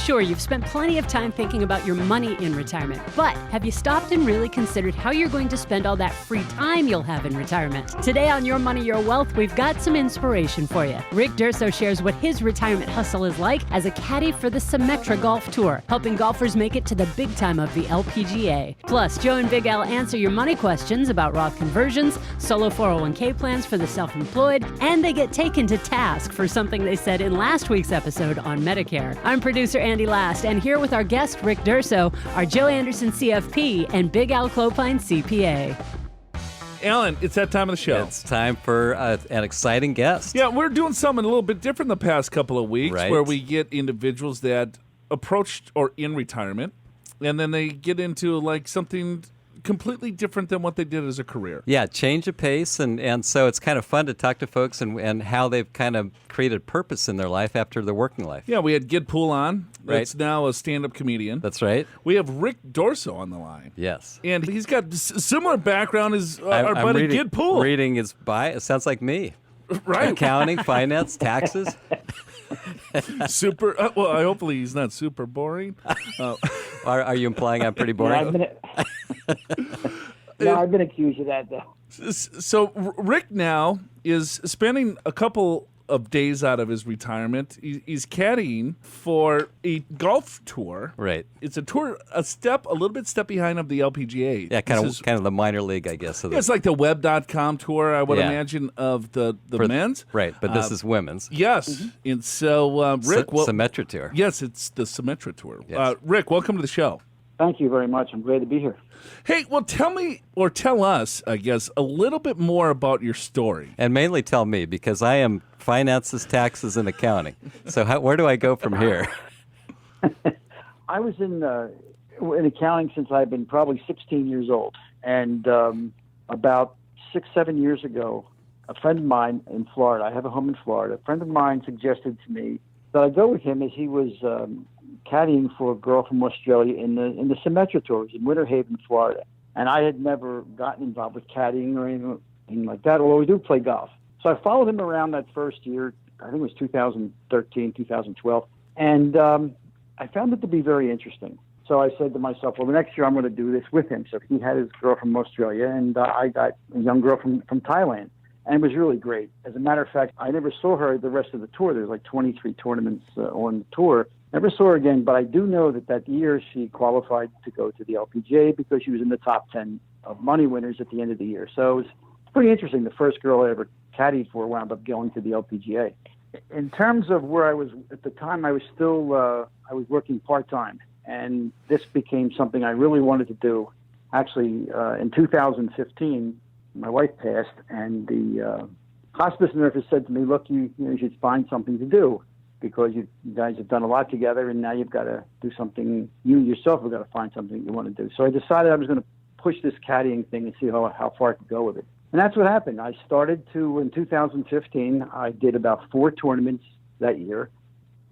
Sure, you've spent plenty of time thinking about your money in retirement, but have you stopped and really considered how you're going to spend all that free time you'll have in retirement? Today on Your Money, Your Wealth, we've got some inspiration for you. Rick Durso shares what his retirement hustle is like as a caddy for the Symetra Golf Tour, helping golfers make it to the big time of the LPGA. Plus, Joe and Big Al answer your money questions about Roth conversions, solo 401k plans for the self-employed, and they get taken to task for something they said in last week's episode on Medicare. I'm producer Andy Last, and here with our guest, Rick Durso, are Joe Anderson, CFP, and Big Al Clopine, CPA. Alan, it's that time of the show. It's time for an exciting guest. Yeah, we're doing something a little bit different the past couple of weeks, Right. where we get individuals that approached or in retirement, and then they get into like something completely different than what they did as a career. Yeah, change of pace, and so it's kind of fun to talk to folks and how they've kind of created purpose in their life after their working life. Yeah, we had Gid Pool on. Right. That's now a stand-up comedian. That's right. We have Rick Durso on the line. Yes. And he's got similar background as our I'm buddy reading, Gid Pool. Reading his bio. It sounds like me. Right. Accounting, finance, taxes. Super. Well, hopefully he's not super boring. Are you implying I'm pretty boring? I've been accused of that, though. So Rick now is spending a couple of days out of his retirement. He's caddying for a golf tour. Right. It's a tour, a little bit step behind of the LPGA. Yeah, kind of the minor league, I guess. It's like the web.com tour, I would Yeah. imagine, of the men's. Right, but this is women's. Yes. And so, Rick... Symetra tour. Yes, it's the Symetra tour. Yes. Rick, welcome to the show. Thank you very much. I'm glad to be here. Hey, well, tell us, I guess, a little bit more about your story. And mainly tell me, because I am finances, taxes, and accounting. So where do I go from here? I was in accounting since I've been probably 16 years old. And about 6-7 years ago, a friend of mine in Florida, I have a home in Florida, a friend of mine suggested to me that I go with him as he was caddying for a girl from Australia in the Symetra tours in Winter Haven, Florida. And I had never gotten involved with caddying or anything like that, although we do play golf. So I followed him around that first year, I think it was 2013, 2012, and I found it to be very interesting. So I said to myself, well, the next year I'm going to do this with him. So he had his girl from Australia, and I got a young girl from Thailand. And it was really great. As a matter of fact, I never saw her the rest of the tour. There's like 23 tournaments on the tour. Never saw her again, but I do know that year she qualified to go to the LPGA because she was in the top 10 of money winners at the end of the year. So it was pretty interesting. The first girl I ever caddied for wound up going to the LPGA. In terms of where I was at the time, I was still I was working part-time, and this became something I really wanted to do. Actually, in 2015, my wife passed, and the hospice nurse said to me, look, you should find something to do, because you guys have done a lot together, and now you've got to do something. You yourself have got to find something you want to do. So I decided I was going to push this caddying thing and see how far I could go with it. And that's what happened. I started in 2015, I did about 4 tournaments that year,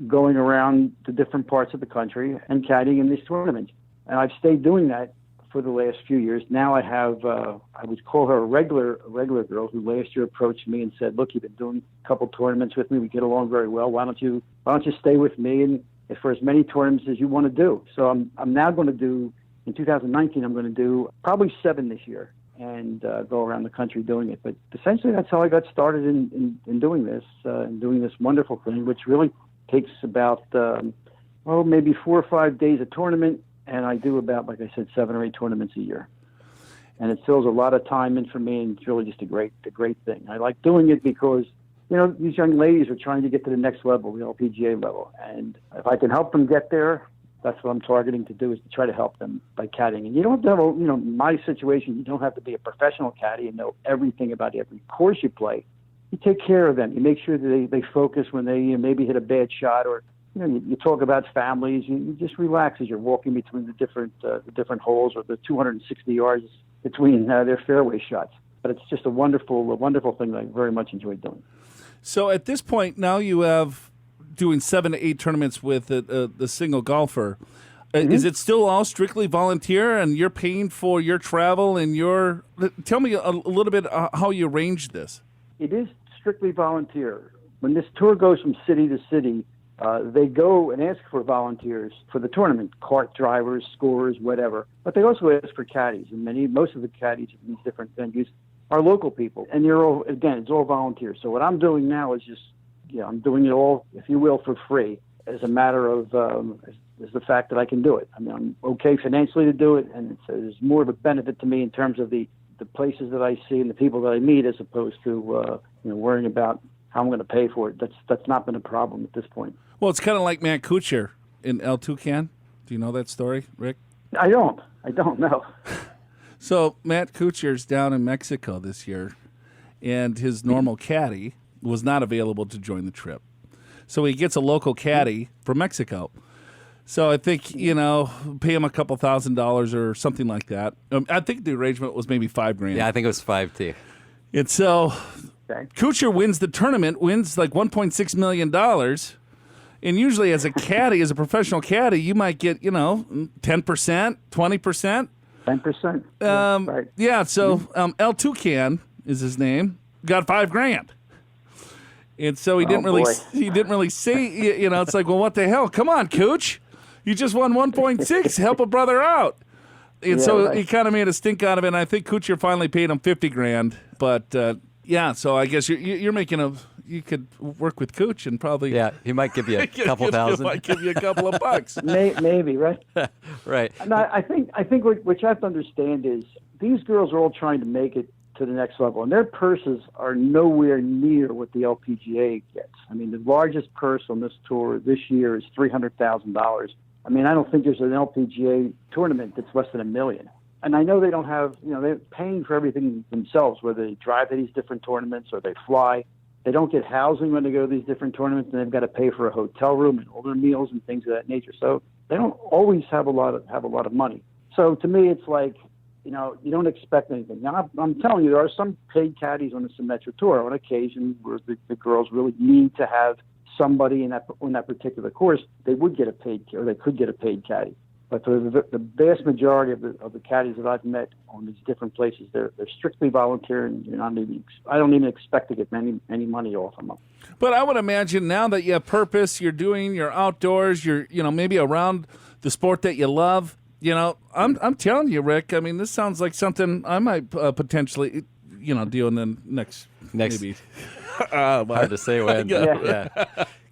going around to different parts of the country and caddying in these tournaments. And I've stayed doing that for the last few years. Now I have, I would call her a regular girl, who last year approached me and said, look, you've been doing a couple tournaments with me. We get along very well. Why don't you stay with me and for as many tournaments as you want to do? So I'm now going to do, in 2019, I'm going to do probably 7 this year and go around the country doing it. But essentially that's how I got started in doing this, and doing this wonderful thing, which really takes about, maybe 4 or 5 days a tournament. And I do about, like I said, 7 or 8 tournaments a year. And it fills a lot of time in for me, and it's really just a great thing. I like doing it because, these young ladies are trying to get to the next level, the LPGA level. And if I can help them get there, that's what I'm targeting to do, is to try to help them by caddying. And you don't have to have my situation, you don't have to be a professional caddy and know everything about every course you play. You take care of them. You make sure that they focus when they maybe hit a bad shot, or you talk about families. You just relax as you're walking between the different holes, or the 260 yards between their fairway shots. But it's just a wonderful thing that I very much enjoy doing. So at this point, now you have doing 7 to 8 tournaments with the single golfer. Mm-hmm. Is it still all strictly volunteer, and you're paying for your travel and your? Tell me a little bit how you arranged this. It is strictly volunteer. When this tour goes from city to city, They go and ask for volunteers for the tournament, cart drivers, scorers, whatever. But they also ask for caddies, and most of the caddies in these different venues are local people. And it's all volunteers. So what I'm doing now is just, I'm doing it all, if you will, for free, as a matter of is the fact that I can do it. I mean, I'm okay financially to do it, and it's more of a benefit to me in terms of the places that I see and the people that I meet, as opposed to worrying about how I'm going to pay for it. That's not been a problem at this point. Well, it's kind of like Matt Kuchar in El Toucan. Do you know that story, Rick? I don't know. So Matt Kuchar's down in Mexico this year, and his normal caddy was not available to join the trip. So he gets a local caddy from Mexico. So I think, pay him a couple $1,000s or something like that. I think the arrangement was maybe $5,000. Yeah, I think it was 5 too. And so Okay. Kuchar wins the tournament, wins like $1.6 million. And usually as a caddy, as a professional caddy, you might get, 10%, 20%. 10%. Right. Yeah, so El Toucan is his name, got $5,000. And so he didn't really say, it's like, well, what the hell? Come on, Cooch. You just won 1.6. Help a brother out. And he kind of made a stink out of it. And I think Kuchar finally paid him $50,000. But so I guess you're making you could work with Cooch and probably he might give you a couple thousand. He might give you a couple of bucks. Maybe, right? Right. And I think what you have to understand is these girls are all trying to make it to the next level, and their purses are nowhere near what the LPGA gets. I mean, the largest purse on this tour this year is $300,000. I mean, I don't think there's an LPGA tournament that's less than $1 million. And I know they don't have, they're paying for everything themselves, whether they drive to these different tournaments or they fly. They don't get housing when they go to these different tournaments, and they've got to pay for a hotel room and all their meals and things of that nature. So they don't always have a lot of money. So to me, it's like, you don't expect anything. Now, I'm telling you, there are some paid caddies on the Symetra tour on occasion where the girls really need to have somebody on that particular course. They would get a paid, or they could get a paid caddy. But for the vast majority of the caddies that I've met on these different places, they're strictly volunteer, and I don't even expect to get any money off them. But I would imagine now that you have purpose, you're outdoors, you're maybe around the sport that you love. I'm telling you, Rick. I mean, this sounds like something I might potentially, do in the next maybe. Hard to say when. Yeah.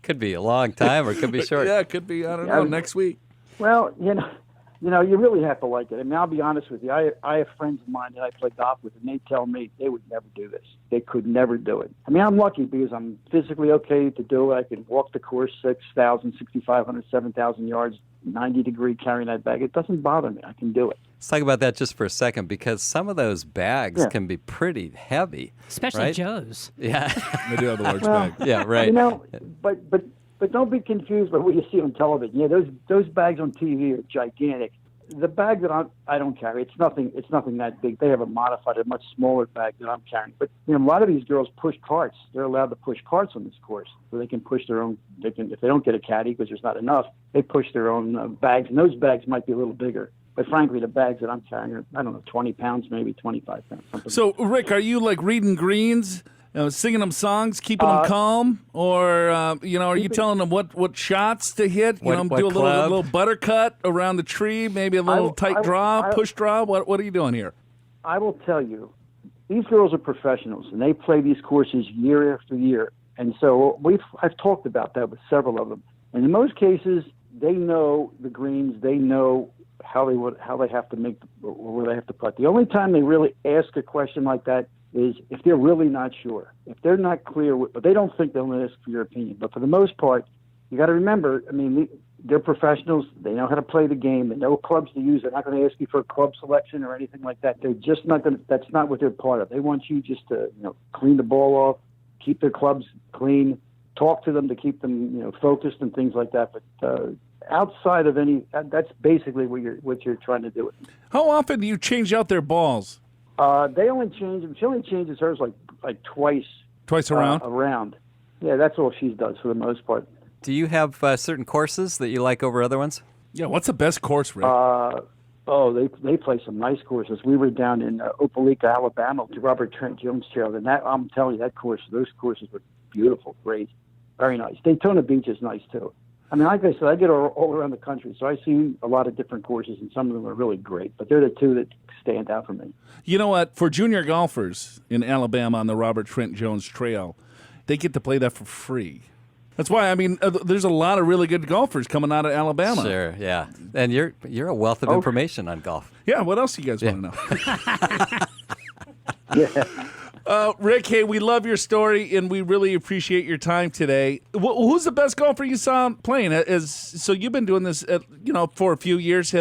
Could be a long time or it could be short. Yeah, it could be. I don't know. Next week. Well, you really have to like it. I mean, I'll be honest with you. I have friends of mine that I play golf with, and they tell me they would never do this. They could never do it. I mean, I'm lucky because I'm physically okay to do it. I can walk the course 6,000, 6,500, 7,000 yards, 90-degree carrying that bag. It doesn't bother me. I can do it. Let's talk about that just for a second, because some of those bags can be pretty heavy. Especially right? Joe's. Yeah. They do have the large bag. Yeah, right. But don't be confused by what you see on television. Yeah, those bags on TV are gigantic. The bag that I don't carry, it's nothing that big. They have a much smaller bag that I'm carrying. But a lot of these girls push carts. They're allowed to push carts on this course, so they can push their own. If they don't get a caddy because there's not enough, they push their own bags, and those bags might be a little bigger. But frankly, the bags that I'm carrying are, I don't know, 20 pounds, maybe 25 pounds. So, Rick, are you like reading greens? Singing them songs, keeping them calm, or are you telling them what shots to hit? Do a little buttercut around the tree, maybe a little tight draw, push draw. What are you doing here? I will tell you, these girls are professionals, and they play these courses year after year. And so I've talked about that with several of them. And in most cases, they know the greens, they know how they have to make or where they have to putt. The only time they really ask a question like that is if they're really not sure. If they're not clear, but they don't think they'll ask for your opinion. But for the most part, you got to remember, I mean, they're professionals. They know how to play the game. They know clubs to use. They're not going to ask you for a club selection or anything like that. They're just not going to, that's not what they're part of. They want you just to, clean the ball off, keep their clubs clean, talk to them to keep them, focused and things like that. But outside of that's basically what you're trying to do. How often do you change out their balls? They only change them. She only changes hers like twice. Twice around? Around. Yeah, that's all she does for the most part. Do you have certain courses that you like over other ones? Yeah, what's the best course, Rick? They play some nice courses. We were down in Opelika, Alabama, to Robert Trent Jones Trail, and that I'm telling you, those courses were beautiful, great. Very nice. Daytona Beach is nice too. I mean, like I said, I get all around the country, so I see a lot of different courses, and some of them are really great. But they're the two that stand out for me. You know what? For junior golfers in Alabama on the Robert Trent Jones Trail, they get to play that for free. That's why, I mean, there's a lot of really good golfers coming out of Alabama. Sure, yeah. And you're a wealth of information on golf. Yeah, what else do you guys want to know? Yeah. Rick, hey, we love your story, and we really appreciate your time today. Who's the best golfer you saw playing? So you've been doing this, for a few years.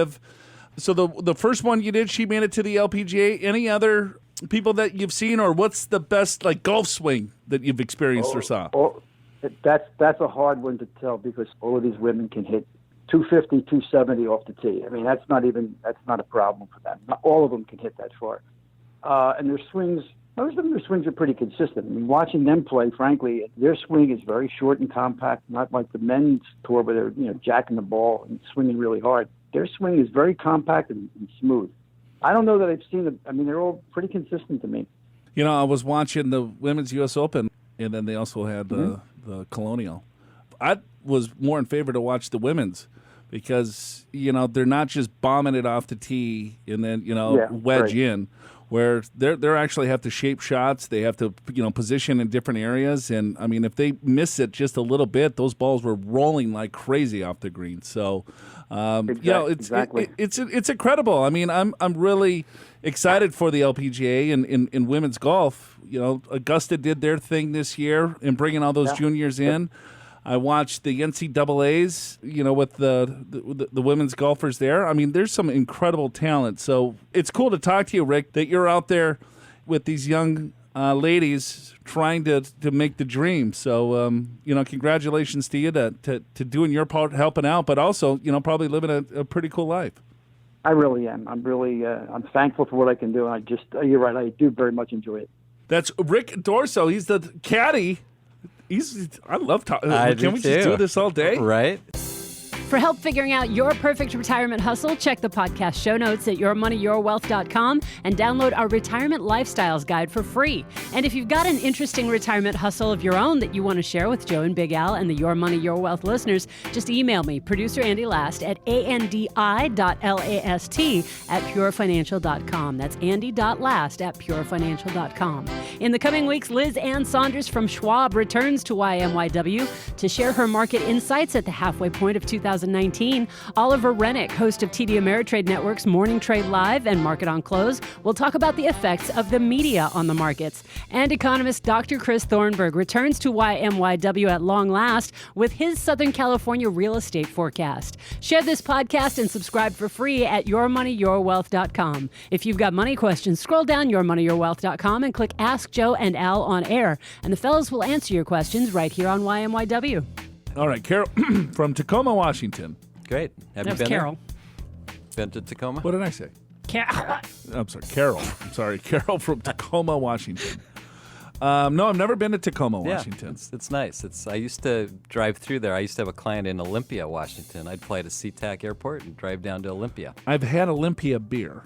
So the first one you did, she made it to the LPGA. Any other people that you've seen, or what's the best golf swing that you've experienced or saw? That's a hard one to tell because all of these women can hit 250, 270 off the tee. I mean, that's not a problem for them. Not all of them can hit that far. And their swings, most of their swings are pretty consistent. I mean, watching them play, frankly, their swing is very short and compact, not like the men's tour where they're, jacking the ball and swinging really hard. Their swing is very compact and smooth. I don't know that I've seen them. I mean, they're all pretty consistent to me. I was watching the Women's U.S. Open, and then they also had the Colonial. I was more in favor to watch the women's because, they're not just bombing it off the tee and then, wedge in, where they're actually have to shape shots. They have to, position in different areas. And, I mean, if they miss it just a little bit, those balls were rolling like crazy off the green. So, it's incredible. I mean, I'm really excited for the LPGA and in women's golf. Augusta did their thing this year in bringing all those juniors in. I watched the NCAAs, with the women's golfers there. I mean, there's some incredible talent. So it's cool to talk to you, Rick, that you're out there with these young ladies trying to make the dream. So, congratulations to you to doing your part, helping out, but also, probably living a pretty cool life. I really am. I'm really I'm thankful for what I can do. And you're right, I do very much enjoy it. That's Rick Durso. He's the caddy. I love talking. Can we just do this all day? Right. For help figuring out your perfect retirement hustle, check the podcast show notes at yourmoneyyourwealth.com and download our retirement lifestyles guide for free. And if you've got an interesting retirement hustle of your own that you want to share with Joe and Big Al and the Your Money, Your Wealth listeners, just email me, producer Andy Last, at andi.last@purefinancial.com. That's andy.last@purefinancial.com. In the coming weeks, Liz Ann Saunders from Schwab returns to YMYW to share her market insights at the halfway point of 2019. Oliver Rennick, host of TD Ameritrade Network's Morning Trade Live and Market on Close, will talk about the effects of the media on the markets. And economist Dr. Chris Thornburg returns to YMYW at long last with his Southern California real estate forecast. Share this podcast and subscribe for free at yourmoneyyourwealth.com. If you've got money questions, scroll down yourmoneyyourwealth.com and click Ask Joe and Al on air, and the fellows will answer your questions right here on YMYW. All right, Carol from Tacoma, Washington. Great. Have you That was been Carol. there? Been to Tacoma? What did I say? I'm sorry, Carol. I'm sorry, Carol from Tacoma, Washington. No, I've never been to Tacoma, Washington. Yeah, it's nice. I used to drive through there. I used to have a client in Olympia, Washington. I'd fly to SeaTac Airport and drive down to Olympia. I've had Olympia beer.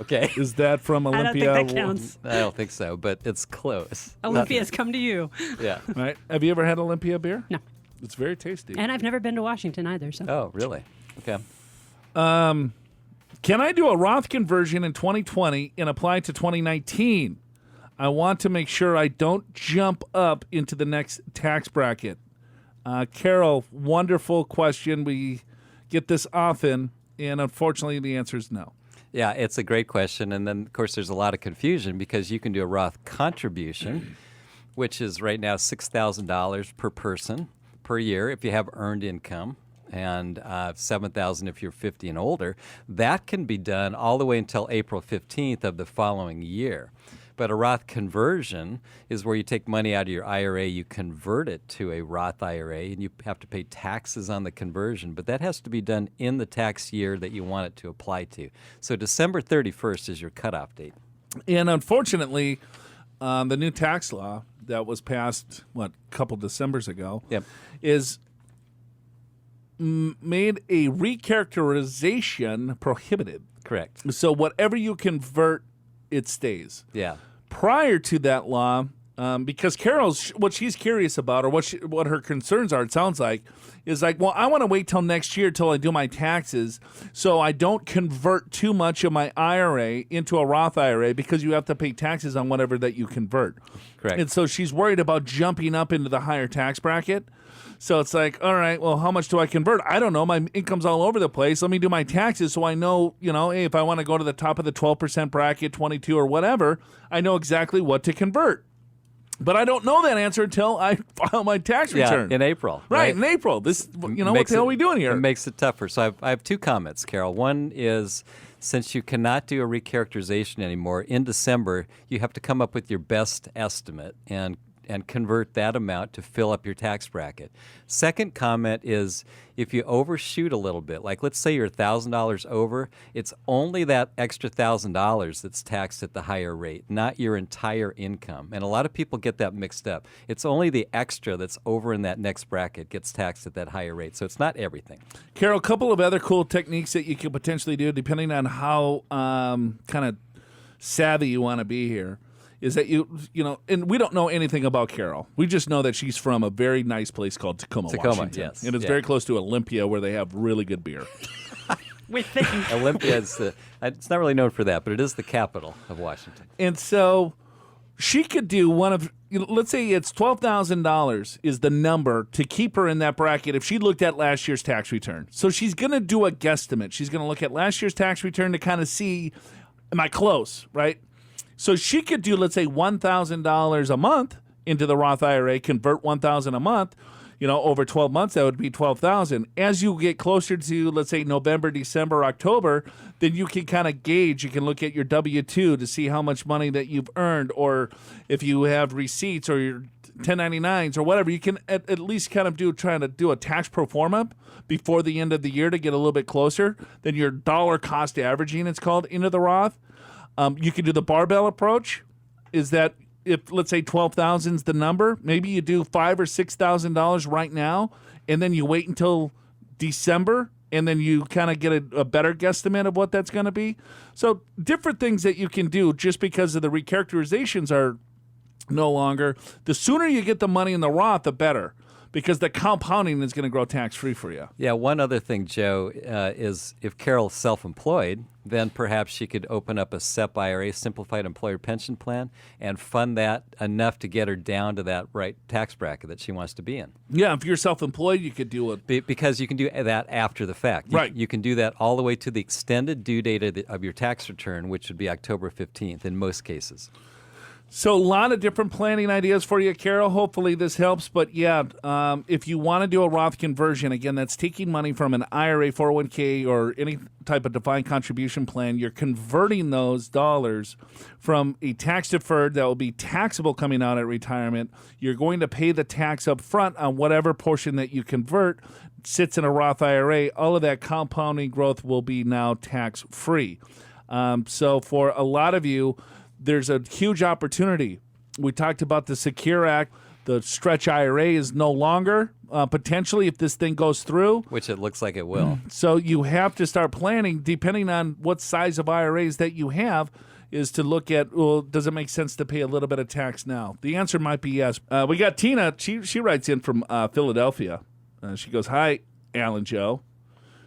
Okay. Is that from Olympia? I don't think that counts. I don't think so, but it's close. Olympia's come to you. Yeah. Right. Have you ever had Olympia beer? No. It's very tasty. And I've never been to Washington either. So. Oh, really? Okay. Can I do a Roth conversion in 2020 and apply to 2019? I want to make sure I don't jump up into the next tax bracket. Carol, wonderful question. We get this often, and unfortunately the answer is no. Yeah, it's a great question. And then, of course, there's a lot of confusion because you can do a Roth contribution, which is right now $6,000 per person per year if you have earned income, and $7,000 if you're 50 and older. That can be done all the way until April 15th of the following year. But a Roth conversion is where you take money out of your IRA, you convert it to a Roth IRA, and you have to pay taxes on the conversion. But that has to be done in the tax year that you want it to apply to. So December 31st is your cutoff date. And unfortunately, the new tax law that was passed, a couple Decembers ago, is made a recharacterization prohibited. Correct. So whatever you convert, it stays. Yeah. Prior to that law, Because Carol's what she's curious about, or what her concerns are, it sounds like, is like, well, I want to wait till next year till I do my taxes, so I don't convert too much of my IRA into a Roth IRA, because you have to pay taxes on whatever that you convert. Correct. And so she's worried about jumping up into the higher tax bracket. So it's like, all right, well, how much do I convert? I don't know. My income's all over the place. Let me do my taxes so I know, hey, if I want to go to the top of the 12% bracket, 22 or whatever, I know exactly what to convert. But I don't know that answer until I file my tax return. In April. Right, in April. This, what the hell are we doing here? It makes it tougher. So I have two comments, Carol. One is, since you cannot do a recharacterization anymore, in December, you have to come up with your best estimate and convert that amount to fill up your tax bracket. Second comment is, if you overshoot a little bit, like let's say you're $1,000 over, it's only that extra $1,000 that's taxed at the higher rate, not your entire income. And a lot of people get that mixed up. It's only the extra that's over in that next bracket gets taxed at that higher rate. So it's not everything. Carol, a couple of other cool techniques that you could potentially do, depending on how kind of savvy you want to be here, is that and we don't know anything about Carol. We just know that she's from a very nice place called Tacoma, Washington. Yes. And it's very close to Olympia, where they have really good beer. We think. Olympia is it's not really known for that, but it is the capital of Washington. And so she could do let's say it's $12,000 is the number to keep her in that bracket if she looked at last year's tax return. So she's going to do a guesstimate. She's going to look at last year's tax return to kind of see, am I close, right? So she could do, let's say, $1,000 a month into the Roth IRA, convert $1,000 a month. Over 12 months, that would be $12,000. As you get closer to, let's say, November, December, October, then you can kind of gauge. You can look at your W-2 to see how much money that you've earned, or if you have receipts or your 1099s or whatever. You can at least kind of trying to do a tax pro forma before the end of the year to get a little bit closer than your dollar cost averaging, it's called, into the Roth. You can do the barbell approach. Is that if, let's say, $12,000 is the number, maybe you do $5,000 or $6,000 right now, and then you wait until December, and then you kind of get a better guesstimate of what that's going to be. So different things that you can do just because of the recharacterizations are no longer. The sooner you get the money in the Roth, the better, because the compounding is going to grow tax-free for you. Yeah, one other thing, Joe, is if Carol's self-employed, then perhaps she could open up a SEP IRA, Simplified Employer Pension Plan, and fund that enough to get her down to that right tax bracket that she wants to be in. Yeah, if you're self-employed, you could do it. Because you can do that after the fact. Right. You can do that all the way to the extended due date of your tax return, which would be October 15th in most cases. So a lot of different planning ideas for you, Carol. Hopefully this helps. But yeah, if you want to do a Roth conversion, again, that's taking money from an IRA, 401k, or any type of defined contribution plan. You're converting those dollars from a tax deferred that will be taxable coming out at retirement. You're going to pay the tax up front on whatever portion that you convert sits in a Roth IRA. All of that compounding growth will be now tax free. So for a lot of you, there's a huge opportunity. We talked about the Secure Act. The stretch IRA is no longer, potentially, if this thing goes through. Which it looks like it will. So you have to start planning, depending on what size of IRAs that you have, is to look at, well, does it make sense to pay a little bit of tax now? The answer might be yes. We got Tina. She writes in from Philadelphia. She goes, "Hi, Alan Joe.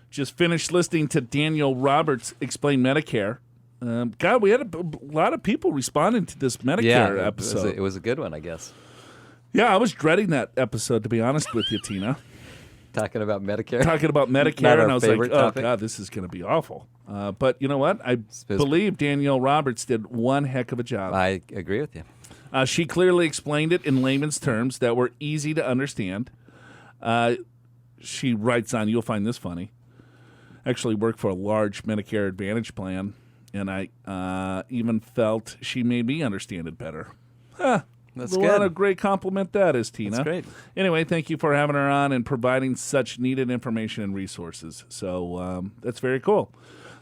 Just finished listening to Daniel Roberts explain Medicare. God, we had a lot of people responding to this Medicare episode. It was a good one, I guess. Yeah, I was dreading that episode, to be honest with you, Tina. Talking about Medicare? Talking about Medicare, Not and our I was like, favorite oh, topic. God, this is going to be awful. But you know what? I believe Danielle Roberts did one heck of a job. I agree with you. She clearly explained it in layman's terms that were easy to understand. She writes on, you'll find this funny, actually worked for a large Medicare Advantage plan, and I even felt she made me understand it better. That's good. What a great compliment that is, Tina. That's great. Anyway, thank you for having her on and providing such needed information and resources. So that's very cool.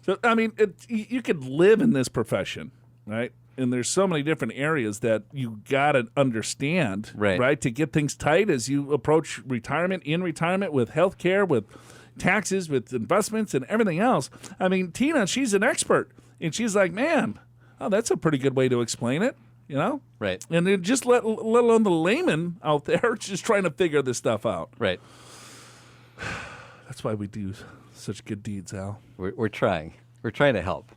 So, I mean, you could live in this profession, right? And there's so many different areas that you got to understand, right, to get things tight as you approach retirement, in retirement, with health care, with taxes, with investments, and everything else. I mean, Tina, she's an expert. And she's like, man, oh, that's a pretty good way to explain it. you know? Right. And then just let alone the layman out there just trying to figure this stuff out. Right. That's why we do such good deeds, Al. We're trying. We're trying to help.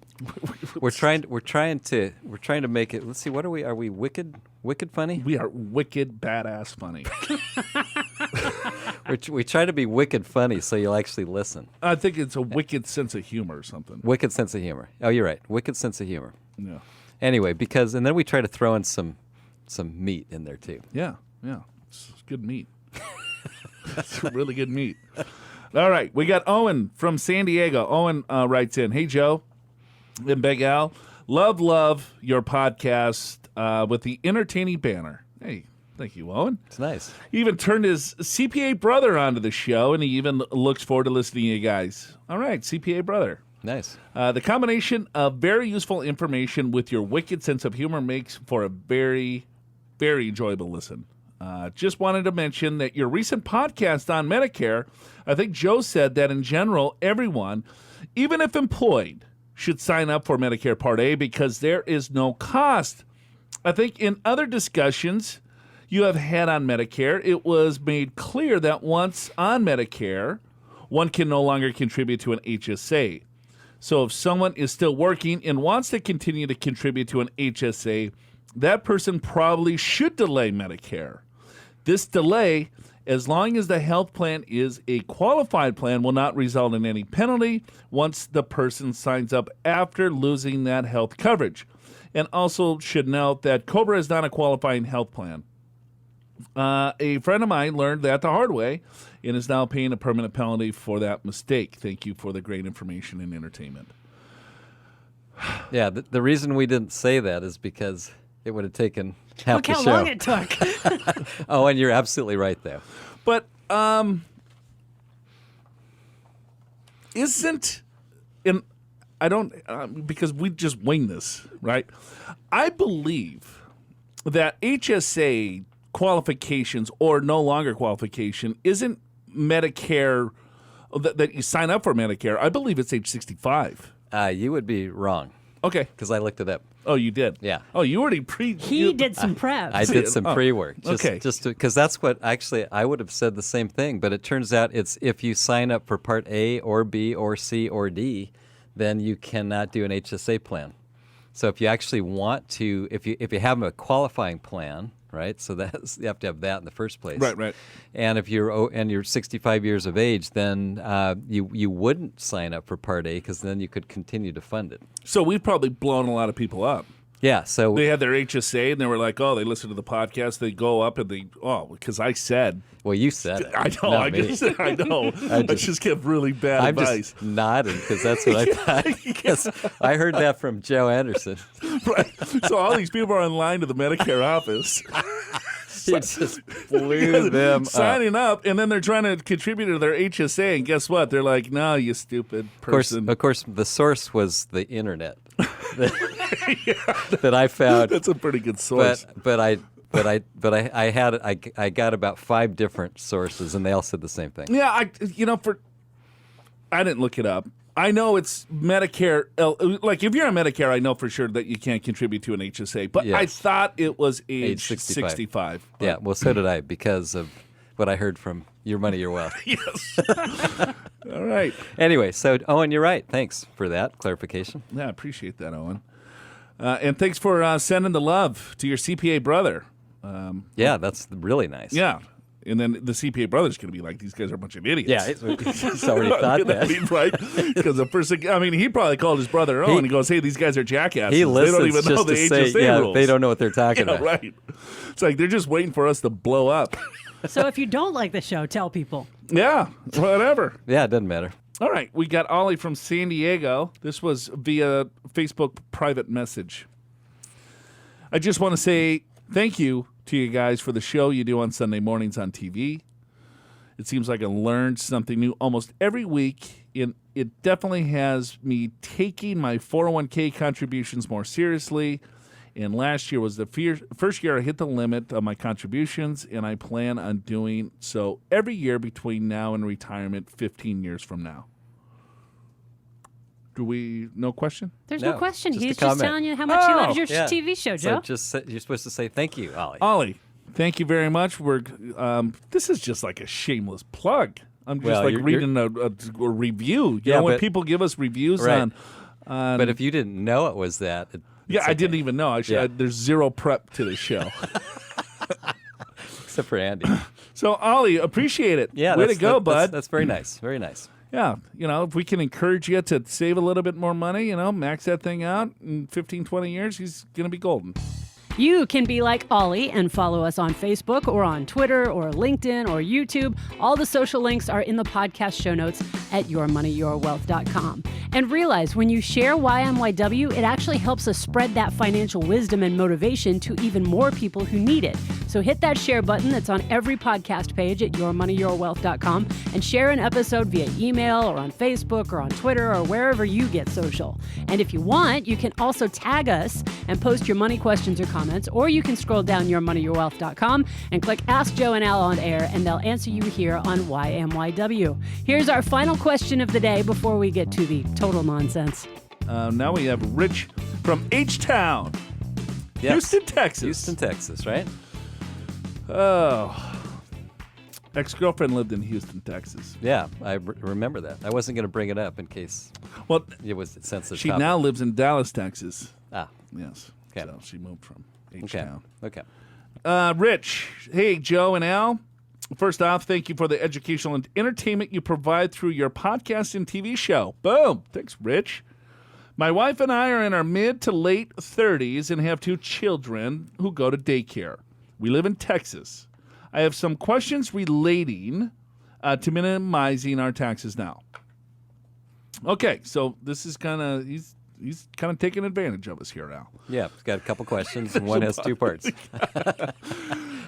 We're trying to make it. Let's see. What are we? Are we wicked funny? We are wicked badass funny. We try to be wicked funny, so you'll actually listen. I think it's a wicked sense of humor or something. Wicked sense of humor. Oh, you're right. Wicked sense of humor. Yeah. Anyway, and then we try to throw in some meat in there too. Yeah. It's good meat. It's really good meat. All right, we got Owen from San Diego. Owen writes in, "Hey Joe and Big Al, love your podcast with the entertaining banner." Hey, thank you, Owen. It's nice. He even turned his CPA brother onto the show, and he even looks forward to listening to you guys. All right, CPA brother. Nice. The combination of very useful information with your wicked sense of humor makes for a very, very enjoyable listen. Just wanted to mention that your recent podcast on Medicare, I think Joe said that in general, everyone, even if employed, should sign up for Medicare Part A because there is no cost. I think in other discussions you have had on Medicare, it was made clear that once on Medicare, one can no longer contribute to an HSA. So if someone is still working and wants to continue to contribute to an HSA, that person probably should delay Medicare. This delay, as long as the health plan is a qualified plan, will not result in any penalty once the person signs up after losing that health coverage. And also should note that COBRA is not a qualifying health plan. A friend of mine learned that the hard way and is now paying a permanent penalty for that mistake. Thank you for the great information and entertainment. Yeah, the reason we didn't say that is because it would have taken half Look the how show. long it took. Oh, and you're absolutely right, though. But isn't, and I don't, because we just wing this, right? I believe that HSA qualifications or no longer qualification isn't Medicare, that you sign up for Medicare. I believe it's age 65. You would be wrong Okay. because I looked it up. Oh, you did? Yeah. Oh, you already He did some prep. I did some pre-work. okay. Just because that's what actually I would have said the same thing, but it turns out it's if you sign up for Part A or B or C or D, then you cannot do an HSA plan. So if you actually want to, if you have a qualifying plan, right? So you have to have that in the first place. Right. And if you're 65 years of age, then you wouldn't sign up for Part A because then you could continue to fund it. So we've probably blown a lot of people up. Yeah. So They had their HSA and they were like, oh, they listen to the podcast. They go up and because I said. well, you said it. I know. not me. I know. I just give really bad I'm advice. just nodding because that's what I thought. Because I heard that from Joe Anderson. Right. So all these people are online to the Medicare office. He just blew them up. signing up, and then they're trying to contribute to their HSA, and guess what? They're like, no, you stupid person. Of course, the source was the internet that I found. That's a pretty good source. But I got about 5 different sources, and they all said the same thing. Yeah, I didn't look it up. I know it's Medicare. Like, if you're on Medicare, I know for sure that you can't contribute to an HSA. But Yes. I thought it was age 65. 65. Yeah, well, so did I because of what I heard from Your Money, Your Wealth. Yes. All right. Anyway, so Owen, you're right. Thanks for that clarification. Yeah, I appreciate that, Owen. And thanks for sending the love to your CPA brother. Yeah, that's really nice. Yeah. And then the CPA brother's going to be like, these guys are a bunch of idiots. Yeah, he's already thought that. I mean, right? Because the first thing, he probably called his brother Owen and goes, hey, these guys are jackasses. He They listens don't even know just the to HSA say, rules. they don't know what they're talking Yeah, about. right. It's like they're just waiting for us to blow up. So if you don't like the show, tell people. Yeah, whatever. Yeah, it doesn't matter. All right, we got Ollie from San Diego. This was via Facebook private message. I just want to say thank you to you guys for the show you do on Sunday mornings on TV. It seems like I learned something new almost every week, and it definitely has me taking my 401k contributions more seriously. And last year was the first year I hit the limit of my contributions, and I plan on doing so every year between now and retirement 15 years from now. do we, no question? There's no No, question. just a He's just comment. telling you how much he loves your Yeah. TV show, So Joe. just you're supposed to say thank you, Ollie. Ollie, thank you very much. We're this is just like a shameless plug. I'm just Well, like you're- reading a review. You know, when but- people give us reviews Right. on But if you didn't know it was that, yeah, it's I okay. didn't even know. There's zero prep to the show. Except for Andy. So Ollie, appreciate it. Yeah, way to that's- go, that- that's- bud. That's very nice. Very nice. Yeah, if we can encourage you to save a little bit more money, max that thing out in 15, 20 years, he's going to be golden. You can be like Ollie and follow us on Facebook or on Twitter or LinkedIn or YouTube. All the social links are in the podcast show notes at yourmoneyyourwealth.com. And realize when you share YMYW, it actually helps us spread that financial wisdom and motivation to even more people who need it. So hit that share button that's on every podcast page at yourmoneyyourwealth.com and share an episode via email or on Facebook or on Twitter or wherever you get social. And if you want, you can also tag us and post your money questions or comments, or you can scroll down yourmoneyyourwealth.com and click Ask Joe and Al on air, and they'll answer you here on YMYW. Here's our final question of the day before we get to the total nonsense. Now we have Rich from H-Town, Yes. Houston, Texas. Houston, Texas, right? Oh, ex-girlfriend lived in Houston, Texas. Yeah, I remember that. I wasn't going to bring it up in case Well, it was a sensitive she topic. now lives in Dallas, Texas. Ah, Yes. Okay. So she moved from okay. H-Town. Okay. Rich, hey, Joe and Al. First off, thank you for the educational and entertainment you provide through your podcast and TV show. Boom. Thanks, Rich. My wife and I are in our mid to late 30s and have 2 children who go to daycare. We live in Texas. I have some questions relating to minimizing our taxes now. Okay, so this is kind of, he's kind of taking advantage of us here, Al. Yeah, it's got a couple questions, and one has 2 parts.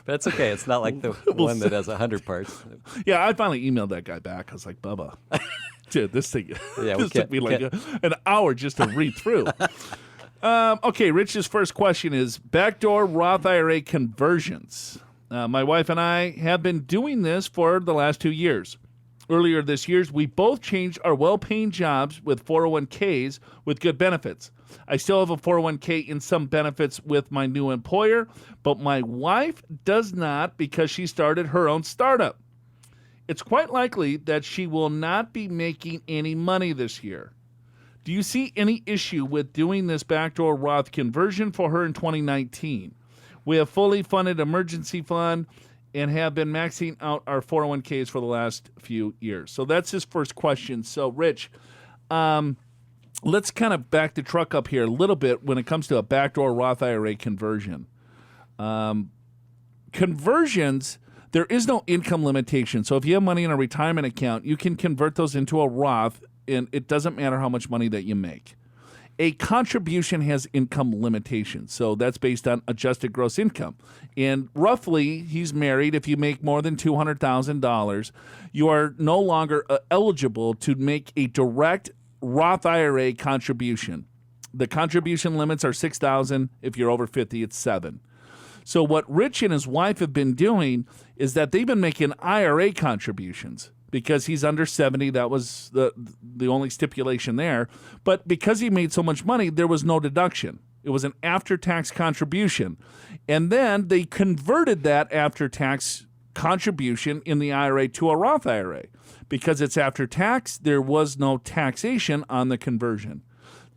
But it's okay. It's not like the one that has 100 parts. Yeah, I finally emailed that guy back. I was like, Bubba, dude, this thing Yeah, we this took can't- me like an hour just to read through. Okay, Rich's first question is Backdoor Roth IRA conversions. My wife and I have been doing this for the last 2 years. Earlier this year, we both changed our well-paying jobs with 401ks with good benefits. I still have a 401k and some benefits with my new employer, but my wife does not because she started her own startup. It's quite likely that she will not be making any money this year. Do you see any issue with doing this backdoor Roth conversion for her in 2019? We have fully funded emergency fund and have been maxing out our 401ks for the last few years. So that's his first question. So, Rich, let's kind of back the truck up here a little bit when it comes to a backdoor Roth IRA conversion. Conversions, there is no income limitation. So if you have money in a retirement account, you can convert those into a Roth, and it doesn't matter how much money that you make. A contribution has income limitations, so that's based on adjusted gross income. And roughly, he's married. If you make more than $200,000, you are no longer eligible to make a direct Roth IRA contribution. The contribution limits are $6,000. If you're over 50, it's $7,000. So what Rich and his wife have been doing is that they've been making IRA contributions. Because he's under 70, that was the only stipulation there. But because he made so much money, there was no deduction. It was an after-tax contribution. And then they converted that after-tax contribution in the IRA to a Roth IRA. Because it's after tax, there was no taxation on the conversion.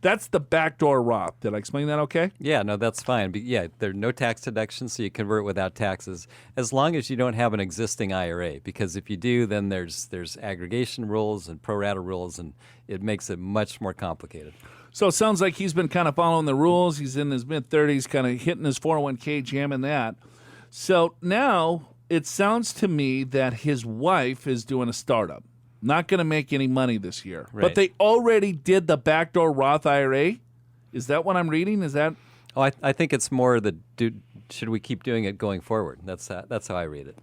That's the backdoor Roth. Did I explain that okay? Yeah, no, that's fine. But yeah, there are no tax deductions, so you convert without taxes, as long as you don't have an existing IRA. Because if you do, then there's aggregation rules and pro rata rules, and it makes it much more complicated. So it sounds like he's been kind of following the rules. He's in his mid-30s, kind of hitting his 401k, jamming that. So now it sounds to me that his wife is doing a startup. Not going to make any money this year. Right. But they already did the backdoor Roth IRA. Is that what I'm reading? Is that? Oh, I think it's more should we keep doing it going forward? That's how I read it.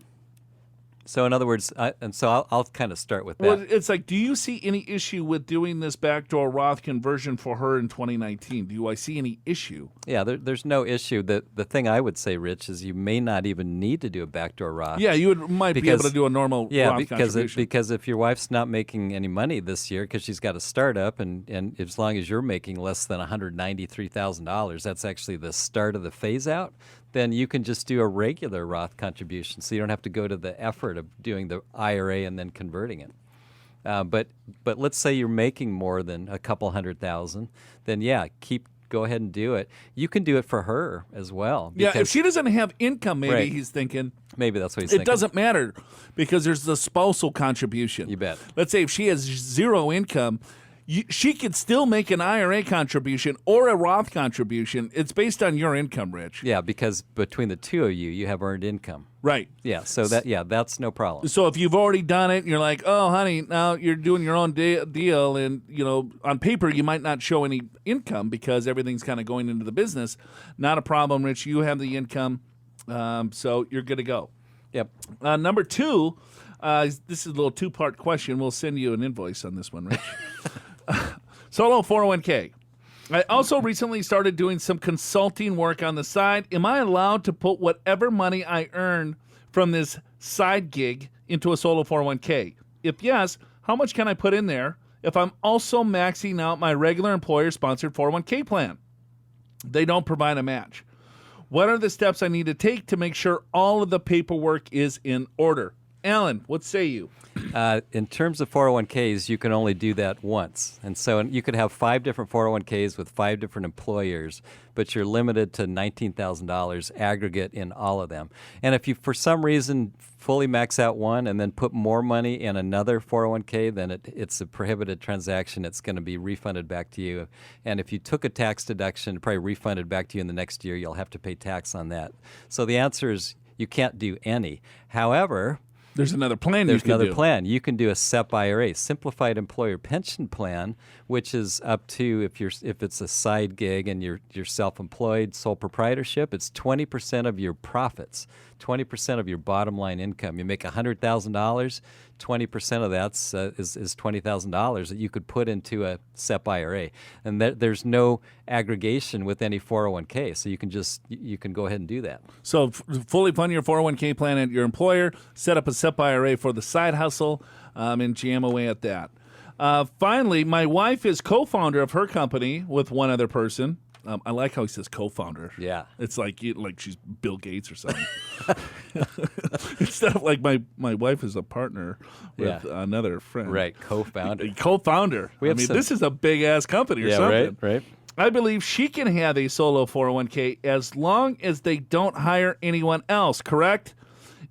So in other words, I'll kind of start with that. Well, it's like, do you see any issue with doing this backdoor Roth conversion for her in 2019? Do I see any issue? Yeah, there's no issue. The thing I would say, Rich, is you may not even need to do a backdoor Roth. Yeah, you might be able to do a normal Roth contribution. Because if your wife's not making any money this year because she's got a startup, and as long as you're making less than $193,000, that's actually the start of the phase out, then you can just do a regular Roth contribution. So you don't have to go to the effort of doing the IRA and then converting it. But let's say you're making more than a couple $100,000, then yeah, go ahead and do it. You can do it for her as well. Yeah, if she doesn't have income, maybe Right. he's thinking. Maybe that's what he's thinking. It doesn't matter because there's the spousal contribution. You bet. Let's say if she has zero income, she could still make an IRA contribution or a Roth contribution. It's based on your income, Rich. Yeah, because between the two of you have earned income. Right. Yeah, so that's no problem. So if you've already done it, and you're like, oh, honey, now you're doing your own deal, and on paper you might not show any income because everything's kind of going into the business. Not a problem, Rich. You have the income, so you're good to go. Yep. Number two, this is a little two-part question. We'll send you an invoice on this one, Rich. Solo 401k. I also recently started doing some consulting work on the side. Am I allowed to put whatever money I earn from this side gig into a solo 401k? If yes, how much can I put in there if I'm also maxing out my regular employer-sponsored 401k plan? They don't provide a match. What are the steps I need to take to make sure all of the paperwork is in order? Alan, what say you? In terms of 401ks, you can only do that once. And so you could have 5 different 401ks with 5 different employers, but you're limited to $19,000 aggregate in all of them. And if you, for some reason, fully max out one and then put more money in another 401k, then it's a prohibited transaction. It's going to be refunded back to you. And if you took a tax deduction, probably refunded back to you in the next year, you'll have to pay tax on that. So the answer is you can't do any. However, there's another plan There's another plan. You can do a SEP IRA, Simplified Employer Pension Plan, which is up to, if it's a side gig and you're self-employed, sole proprietorship, it's 20% of your profits, 20% of your bottom line income. You make $100,000, 20% of that is $20,000 that you could put into a SEP IRA. And there's no aggregation with any 401k, so you can go ahead and do that. So fully fund your 401k plan at your employer, set up a SEP IRA for the side hustle, and jam away at that. Finally, my wife is co-founder of her company with one other person. I like how he says co-founder. Yeah. It's like she's Bill Gates or something. Instead of like my wife is a partner with another friend. Right, co-founder. Co-founder. This is a big-ass company or something. Right. I believe she can have a solo 401k as long as they don't hire anyone else, correct?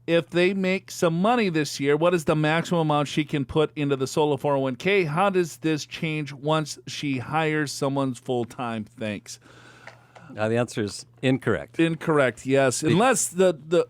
If they make some money this year, what is the maximum amount she can put into the solo 401k? How does this change once she hires someone full-time? Thanks. The answer is incorrect. Incorrect, yes. Unless the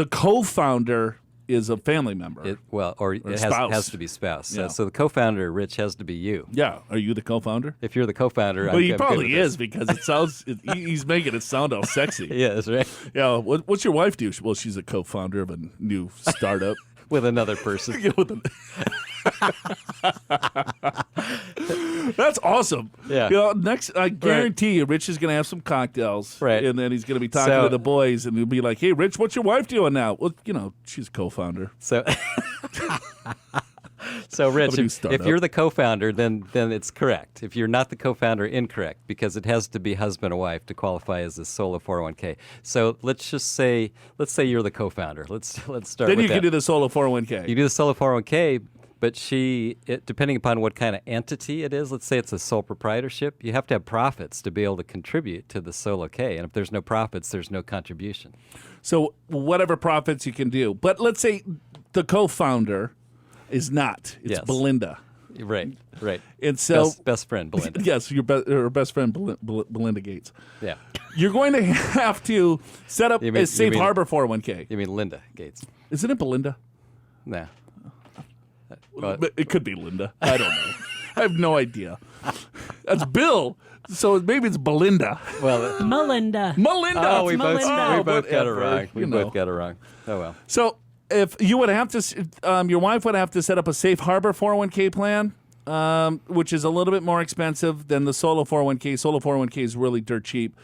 co-founder is a family member. It has to be spouse. Yeah. So the co-founder, Rich, has to be you. Yeah. Are you the co-founder? If you're the co-founder, well, he probably is because it sounds he's making it sound all sexy. Yeah, that's right. Yeah. What's your wife do? Well, she's a co-founder of a new startup. With another person. That's awesome. Yeah. Next, I guarantee you, Rich is going to have some cocktails. Right. And then he's going to be talking to the boys, and he'll be like, hey, Rich, what's your wife doing now? Well, she's a co-founder. So Rich, if you're the co-founder, then it's correct. If you're not the co-founder, incorrect, because it has to be husband or wife to qualify as a solo 401k. So let's say you're the co-founder. Let's start with that. Then you can do the solo 401k. You do the solo 401k, but depending upon what kind of entity it is, let's say it's a sole proprietorship, you have to have profits to be able to contribute to the solo K. And if there's no profits, there's no contribution. So whatever profits you can do. But let's say the co-founder is not. It's Belinda. Right. And so best friend, Belinda. Yes, her best friend, Belinda Gates. Yeah. You're going to have to set up a safe harbor 401k. You mean Linda Gates? Isn't it Belinda? Nah. But it could be Linda. I don't know. I have no idea. That's Bill. So maybe it's Belinda. Melinda. Oh, we both got it whatever. wrong. We both got it wrong. Oh, well. So if you would have to, your wife would have to set up a safe harbor 401k plan, which is a little bit more expensive than the solo 401k. Solo 401k is really dirt cheap.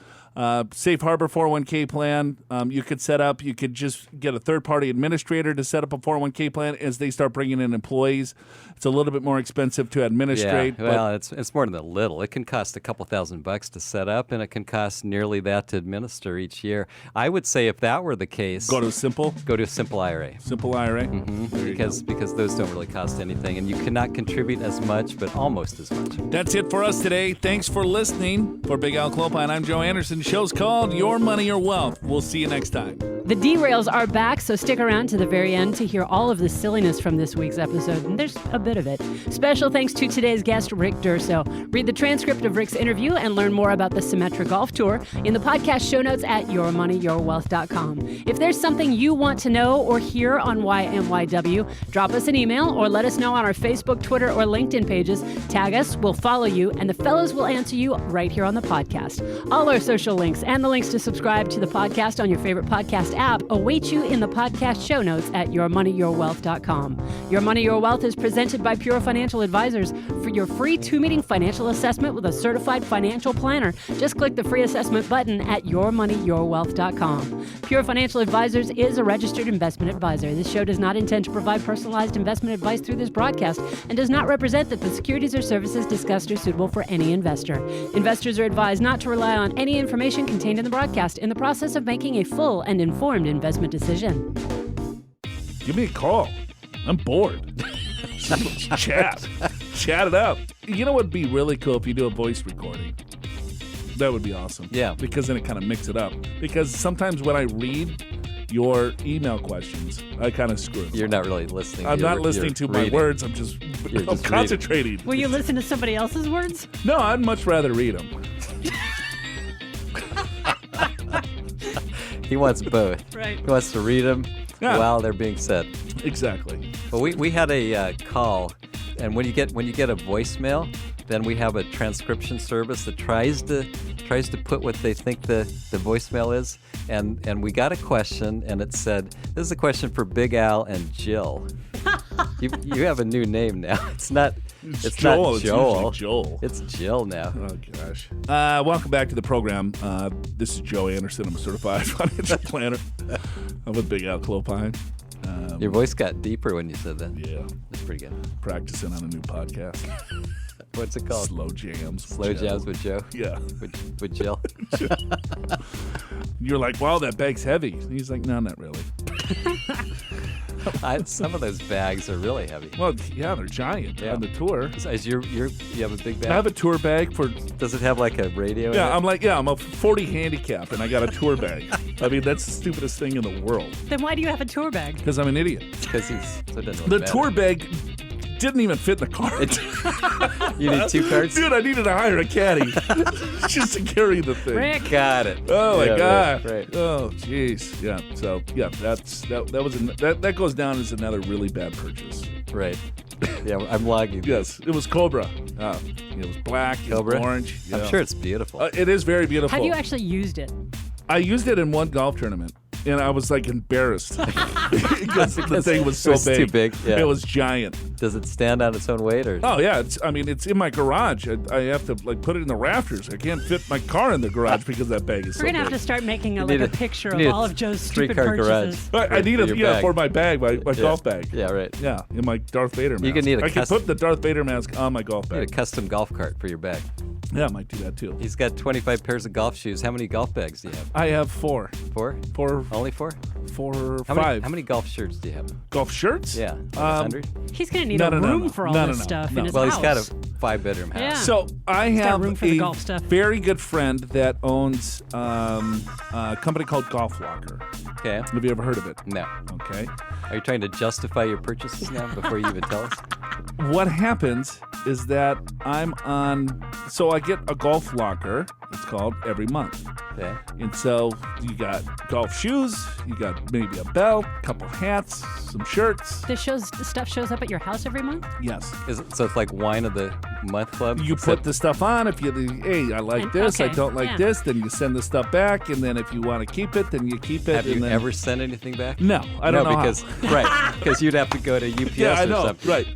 Safe harbor 401k plan, you could set up. You could just get a third-party administrator to set up a 401k plan as they start bringing in employees. It's a little bit more expensive to administrate. Yeah, well, it's more than a little. It can cost a couple $1,000 to set up, and it can cost nearly that to administer each year. I would say if that were the case, Go to Simple a simple IRA. Simple IRA. Because those don't really cost anything, and you cannot contribute as much, but almost as much. That's it for us today. Thanks for listening. For Big Al Clopine, I'm Joe Anderson. The show's called Your Money, Your Wealth. We'll see you next time. The derails are back, so stick around to the very end to hear all of the silliness from this week's episode, and there's a bit of it. Special thanks to today's guest, Rick Durso. Read the transcript of Rick's interview and learn more about the Symetra Golf Tour in the podcast show notes at yourmoneyyourwealth.com. If there's something you want to know or hear on YMYW, drop us an email or let us know on our Facebook, Twitter, or LinkedIn pages. Tag us, we'll follow you, and the fellows will answer you right here on the podcast. All our social links and the links to subscribe to the podcast on your favorite podcast app await you in the podcast show notes at yourmoneyyourwealth.com. Your Money, Your Wealth is presented by Pure Financial Advisors. For your free 2-meeting financial assessment with a certified financial planner, just click the free assessment button at yourmoneyyourwealth.com. Pure Financial Advisors is a registered investment advisor. This show does not intend to provide personalized investment advice through this broadcast and does not represent that the securities or services discussed are suitable for any investor. Investors are advised not to rely on any information contained in the broadcast in the process of making a full and informed investment decision. Give me a call. I'm bored. Chat it out. You know what would be really cool if you do a voice recording? That would be awesome. Yeah. Because then it kind of mix it up. Because sometimes when I read your email questions, I kind of screw it. You're not really listening. I'm not listening to my words. I'm just concentrating. Will you listen to somebody else's words? No, I'd much rather read them. He wants both. Right. He wants to read them while they're being said. Exactly. Well, we had a call, and when you get a voicemail, then we have a transcription service that tries to put what they think the voicemail is, and we got a question, and it said, "This is a question for Big Al and Jill." You have a new name now. It's not Joel. It's usually Joel. It's Jill now. Oh, gosh. Welcome back to the program. This is Joe Anderson. I'm a certified financial planner. I'm with Big Al Clopine. Your voice got deeper when you said that. Yeah. That's pretty good. Practicing on a new podcast. What's it called? Slow Jams. Slow Jams with Joe? Yeah. With Jill? You're like, wow, that bag's heavy. He's like, no, not really. Some of those bags are really heavy. Well, yeah, they're giant on the tour. You have a big bag? I have a tour bag for... Does it have like a radio in it? I'm a 40 handicap, and I got a tour bag. I mean, that's the stupidest thing in the world. Then why do you have a tour bag? Because I'm an idiot. Because the tour bag didn't even fit in the car. You need 2 carts? Dude, I needed to hire a caddy just to carry the thing. Rick. Got it. Oh my God. Right. Oh jeez. Yeah. So yeah, that goes down as another really bad purchase. Right. Yeah, I'm logging. Yes, it was Cobra. It was black. Cobra? It was orange. Yeah. I'm sure it's beautiful. It is very beautiful. Have you actually used it? I used it in one golf tournament. And I was like embarrassed because the thing was so big. Too big. Yeah. It was giant. Does it stand on its own weight, or? Oh yeah, it's in my garage. I have to put it in the rafters. I can't fit my car in the garage because that bag is so big. We're gonna have to start making a picture of all of Joe's stupid 3-car purchases. garage. I need for my bag, my golf bag. Yeah, right. Yeah, in my Darth Vader mask. You can need I can put the Darth Vader mask on my golf bag. Need a custom golf cart for your bag. Yeah, I might do that too. He's got 25 pairs of golf shoes. How many golf bags do you have? I have 4. 4? Only 4? 4, 5. How many golf shirts do you have? Golf shirts? Yeah, 100. He's gonna need a room for all this stuff in his Well, house. he's got a 5-bedroom house. Yeah. So I have room for the golf stuff. very good friend that owns a company called Golf Locker. Okay. Have you ever heard of it? No. Okay. Are you trying to justify your purchases now before you even tell us? What happens is that so I get a golf locker, it's called, every month. Okay. And so you got golf shoes, you got maybe a belt, a couple hats, some shirts. The stuff shows up at your house every month? Yes. So it's like wine of the month club? You put the stuff on. If hey, I like this, I okay, don't like yeah. this, then you send the stuff back. And then if you want to keep it, then you keep it. Have you and then, ever sent anything back? No, I don't know because because you'd have to go to UPS Yeah, I or know, something. right.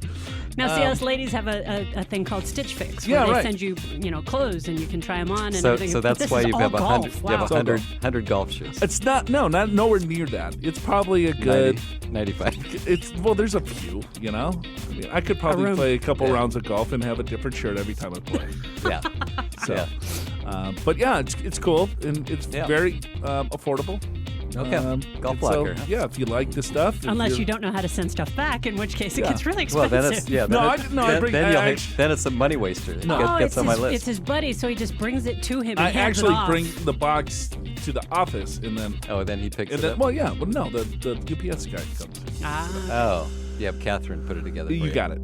Now, see, us ladies have a thing called Stitch Fix, where Yeah, they right. send you, clothes and you can try them on and So everything. But that's this why is you all have golf. 100. Wow. You have It's all 100 golf shoes. It's not nowhere near that. It's probably a good 95. there's a few, I mean, I could probably room. play a couple rounds of golf and have a different shirt every time I play. Yeah. So, Yeah. but yeah, it's cool and it's Yeah. very affordable. Okay. Golf and locker. So, yeah, if you like the stuff. if Unless you're- you don't know how to send stuff back, in which case it Yeah. gets really Well, expensive. then it's No, I then, bring- then, I you'll actually- then it's a money waster. Oh, Gets on my list. it's his buddy, so he just brings it to him and I hands actually it off. bring the box to the office and then. Oh, then he picks And it then, up. well, yeah, well, no, the UPS guy comes. Ah. Oh, you have Catherine put it together. For You got it.